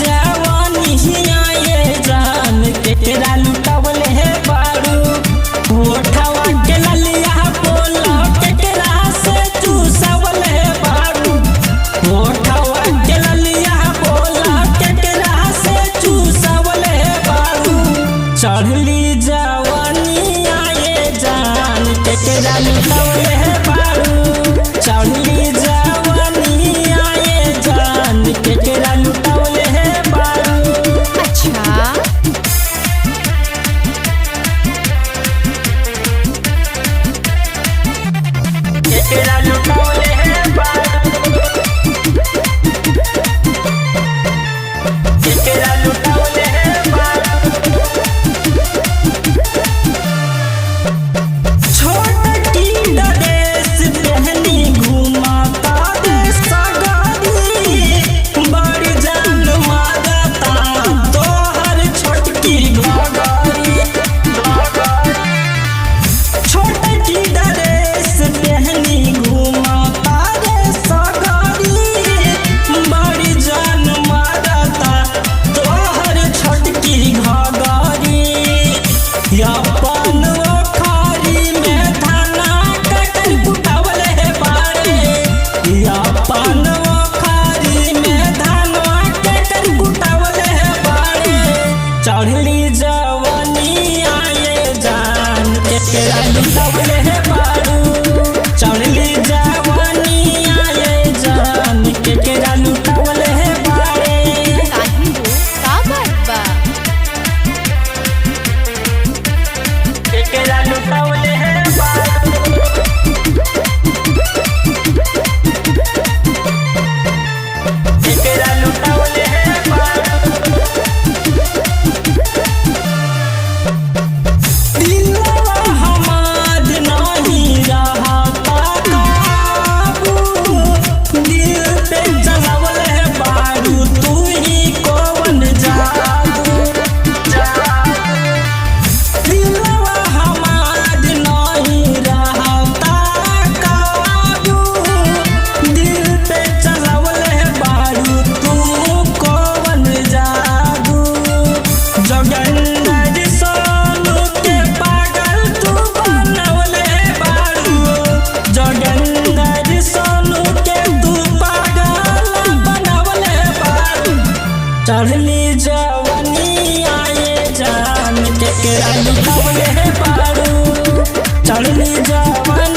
जवानी ये जान केकरा लुटावले है बारू ओठवा के ललिया बोला केकरा से चूसवले है बारू ओठवा के ललिया बोला केकरा से चूसवले है बारू चढ़ली जवानी ये जान केकरा लुटावले है बारू चढ़ली जवानी ये जान केकरा लुटावले है बारू। अच्छा केकरा लुटावले है बारू केकरा लुटावले है बारू छोटी ड्रेस पहनी घुमाता दे सगारी बड़ी जान मारता तोहर छोटकी घगारी छोटी ड्रेस पहनी घुमाता दे सगारी बड़ी जान मारता तोहर छोटकी घगारी अपन ओखरी में धाना कटल कुटावले है बारे अपन ओखरी में धाना कटल कुटावले है बारे चढ़ली जवानी ये जान केकरा लुटावले है बारू चढ़ली जवानी ये जान केकरा लुटावले है बारे। काहे हो का बात बा केकरा लुटावले है बारू केकरा लुटावले है बारू दिलवा हमार नहीं रहता काबू दिल पे जलावले है बारू तू ही कौन जादू दिलवा हमार नहीं रहता काबू दिल पे चलावले है बारू तू कौन जादू जोगिंदर सोनू के पागल तू बनवले है बारू जोगिंदर सोनू के तू पागल बनवले है बारू चढ़ली जवानी ये जान केकरा लुटावले है बारू चढ़ली जवानी